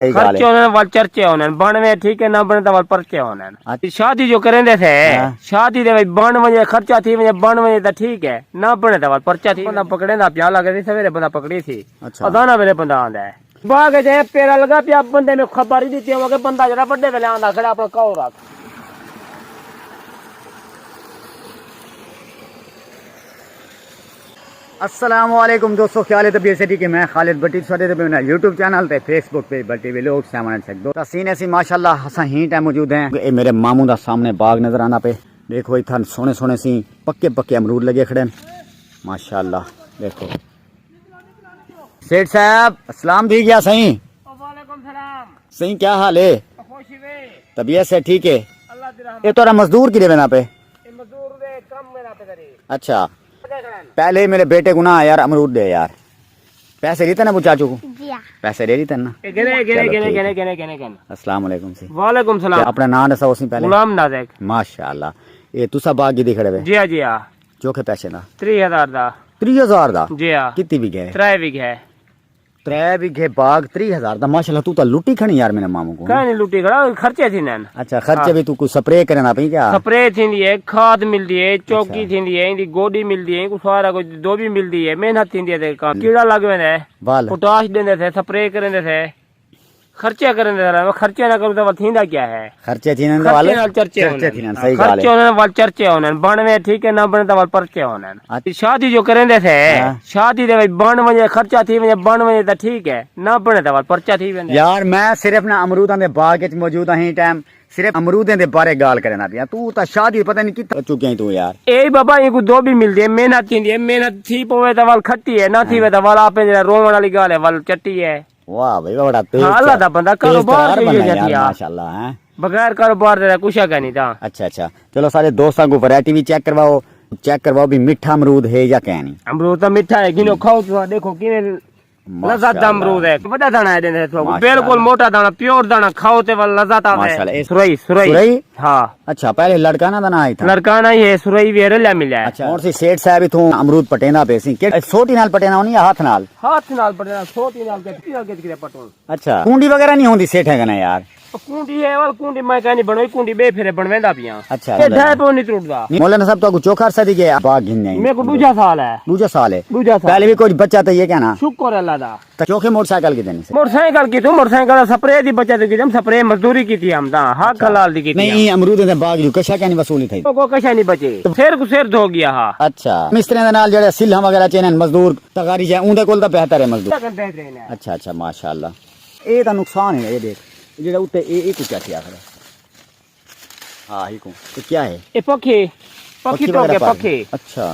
खर्चे होने वाल चर्चे होने बनवे ठीक है ना बने तो वाल परचे होने शादी जो करेंदे थे शादी दे बन वजे खर्चा थी वजे बन वजे तो ठीक है ना बने तो वाल परचा थी बंदा पकड़े ना प्याला लगे थी सवेरे बंदा पकड़ी थी अदाना वेले बंदा आंदा है बाग जे पेरा लगा पिया बंदे में खबर ही दी कि बंदा जरा बड़े वेले आंदा खड़ा अपना कौ रख अस्सलामुअलैकुम दोस्तों, ख्याल है तबीयत से कि मैं खालिद भट्टी छोटे मेरा यूट्यूब चैनल पे फेसबुक पे भट्टी भी लोग सामान सकते हो सीने सी माशाल्लाह हसा ही टाइम मौजूद हैं। ये मेरे मामू दा सामने बाग नजर आना पे देखो इधर सोने सोने सी पक्के पक्के अमरूद लगे खड़े माशाल्लाह। देखो सेठ साहब अस्सलाम दी गया सही सही क्या हाल है? तबीयत से ठीक है? ये तोरा मजदूर की देना पे? अच्छा पहले मेरे बेटे को ना यार अमरूद दे यार, पैसे देते ना वो चाचू को? पैसे दे देते ना। अस्सलाम वालेकुम सी। वालेकुम सलाम। अपना नाम दसो सी पहले। गुलाम नाज़िक। माशाल्लाह ये तुसा बाग की दिख रहे? जी हां जी हां। चोखे पैसे ना 3000 दा। 3000 दा? जी हां। कितनी बीघे? 3 बीघे। 3 बीघे बाग 3000 दा माशाल्लाह। तू तो लुटी खणी यार मेरे मामू को। काहे नहीं लुटी खड़ा खर्चे थी नन। अच्छा खर्चे भी तू कुछ स्प्रे करना पई क्या? स्प्रे थींदी है, खाद मिलदी है, चौकी थींदी है, इंदी गोडी मिलदी है, कुछ सारा कुछ दो भी मिलदी है, मेहनत थींदी है कीड़ा लगवे वाल पोटाश देंदे थे, स्प्रे करेंदे थे, खर्चे करेंदे थे। खर्चे ना करूं तो थींदा क्या है? खर्चे थीने वाले चर्चे थीने सही गाल है। खर्चे होने वाल चर्चे होने बनवे ठीक है ना बने तो वाल परचे होने शादी जो करेंदे थे शादी दे बन वजे खर्चा थी वजे बन वजे तो ठीक है ना बने तो वाल परचा थी वेंदे। यार मैं सिर्फ ना अमरूदां दे बाग विच मौजूद ही टाइम सिर्फ अमरूदें दे बारे गाल करना पिया। तू तो शादी पता नहीं कितना चुके तू यार। ए बाबा ये को दो भी मिलदी है, मेहनत थींदी है, मेहनत थी पवे तो वाल खट्टी है, ना थी वे तो वाल आपे जरा रोवण वाली गाल है वाल चट्टी है। वाह भाई बड़ा तेज अल्लाह दा बंदा कारोबार माशाल्लाह है। बगैर कारोबार दे कुछ का नहीं था। अच्छा अच्छा चलो सारे दोस्तों को वैरायटी भी चेक करवाओ भी मीठा अमरूद है या क्या नहीं? अमरूद तो मीठा है, गिनो खाओ तो देखो किने लज़त अमरूद है, बड़ा दाना है देने तो बिल्कुल मोटा दाना प्योर दाना खाओ ते वाला लज़त आवे। सुरई सुरई हां। अच्छा पहले लड़काना दाना आई था? लड़काना ही है, सुरई भी रेला मिला है। अच्छा और सी सेठ साहब इथों अमरूद पटेना पेसी के सोटी नाल पटेना होनी या हाथ नाल? हाथ नाल पटेना, सोटी नाल के पटो। अच्छा कुंडी वगैरह नहीं होंदी सेठ है ना यार? कुंडी है वाल कुंडी मैं कहनी बनोई कुंडी बे फिरे बनवेंदा पिया। अच्छा ये ढाई पो नहीं टूटदा। मौलाना साहब तो चोखा सदी के बाग गिनने मेरे को दूजा साल है। दूजा साल है? दूजा साल। पहले भी कुछ बच्चा तो ये क्या ना? शुक्र अल्लाह दा। तो चोखे मोटरसाइकिल की देनी से? मोटरसाइकिल की तो मोटरसाइकिल स्प्रे दी बच्चा की हम स्प्रे मजदूरी की थी हम दा हक हलाल दी की थी। नहीं अमरूद दे बाग जो कशा क्या नहीं वसूली थी? को कशा नहीं बचे तो सिर को सिर धो गया। हां अच्छा मिस्त्री दे नाल जेड़े सिल्हा वगैरह चेन मजदूर तगारी जाए उनदे कोल तो बेहतर है मजदूर। अच्छा अच्छा माशाल्लाह। ए दा नुकसान है ये देख जेड़ा उते ए कुछ क्या आखिर? हां ही को तो क्या है? ए पक्षी पक्षी तो के पक्षी। अच्छा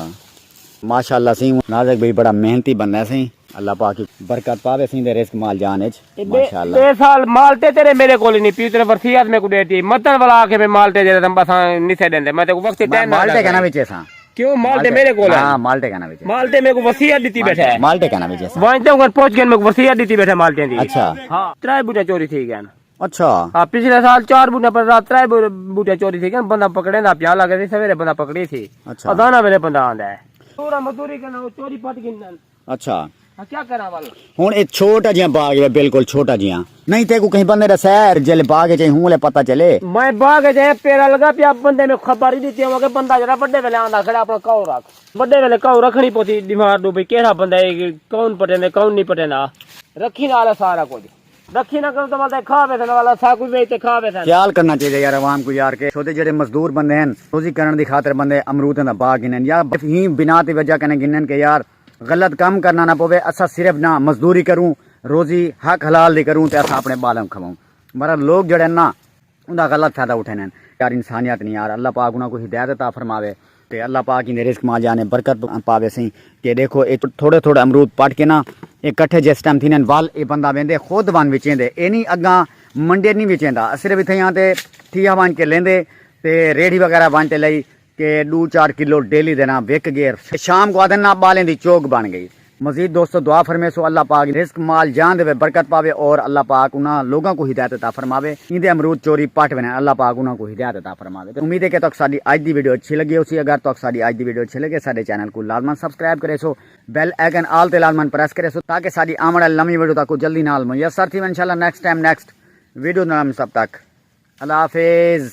माशाल्लाह सी नाज़िक भाई बड़ा मेहनती बंदा है सी। अल्लाह पाक की बरकत पावे सी दे रिस्क माल जान विच माशाल्लाह। बे साल मालटे तेरे मेरे कोल नहीं पी तेरे वसीयत में को देती मतन वाला आके में मालटे जेरे तम बस निसे देंदे मैं तो वक्त टाइम मालटे कहना विच सा क्यों मालटे मेरे कोल है? हां मालटे कहना विच मालटे मेरे को वसीयत देती बैठा है। मालटे कहना विच सा वहीं तो पहुंच गए मेरे को वसीयत देती बैठा मालटे दी। अच्छा हां 3 बूटा चोरी थी गया। अच्छा हाँ पिछले साल 4 बूटे पर रात 3 बूटे चोरी थी बंदा पकड़े ना प्याला लगे थी सवेरे बंदा पकड़ी थी। अच्छा अदाना वेले बंदा आंदा है पूरा मजदूरी करना वो चोरी पट गिनन। अच्छा क्या करा वाल हुन ए छोटा जिया बाग है बिल्कुल छोटा जिया नहीं ते को कहीं बंदे रे शहर जेल बाग च हुले पता चले मैं बाग जे पेरा लगा पिया बंदे में खबर ही देती हूं कि बंदा जरा बड़े वेले आंदा खड़ा अपना कौ रख बड़े वेले कौ रखनी पोती दिमाग दो भाई केड़ा बंदा है कौन पटेंदे कौन नहीं पटेंदा रखी नाल सारा कुछ रखी ना करो तो मतलब खावे थे वाला सा कोई बेचते खावे थे। ख्याल करना चाहिए यार आवाम को यार के छोटे जेड़े मजदूर बंदे हैं रोजी करने दी खातिर बंदे अमरूद दा बाग गिनन या ही बिना दी वजह कने गिनन के यार गलत काम करना ना पवे। असा सिर्फ ना मजदूरी करूं रोजी हक हलाल दी करूं ते असा अपने बालम खवाऊं मगर लोग जड़े ना उनका गलत फायदा उठाने यार इंसानियत नहीं यार। अल्लाह पाक उन्हें को हिदायत अता फरमावे ते अल्लाह पाक इन रिस्क मां जाने बरकत पावे सही के देखो ये थोड़े थोड़े अमरूद पट के ना इकट्ठे जिस टाइम थी वाल ये बंदा वेंदे खुद वन विचेंदे ए नहीं अगा मंडे नहीं विचेंदा सिर्फ इत्थे यहाँ ते ठिया बन के लेंदे ते रेड़ी वगैरह बन ते लई के 2-4 किलो डेली देना विक गए शाम को आदन ना बालें दी चौक बन गई मजीद दोस्तों दुआ फरमे सो अल्लाह पाक रिस्क माल जान देवे बरकत पावे और अल्लाह पाक उन्हां लोगों को हिदायत अता फरमावे इंदे अमरूद चोरी पट बने अल्लाह पाक उन्हां को हिदायत अता फरमावे। तो उम्मीद है कि तक साडी आज दी वीडियो अच्छी लगी होसी। अगर तक साडी आज दी वीडियो अच्छी लगे साडे चैनल को लाजमन सब्सक्राइब करे सो, बेल आइकन ऑल ते लाजमन प्रेस करे सो ताकि साडी आने वाली नवी वीडियो तक जल्दी नाल मुयसर थी। इंशाल्लाह नेक्स्ट टाइम नेक्स्ट वीडियो नाम सब तक अल्लाह हाफिज।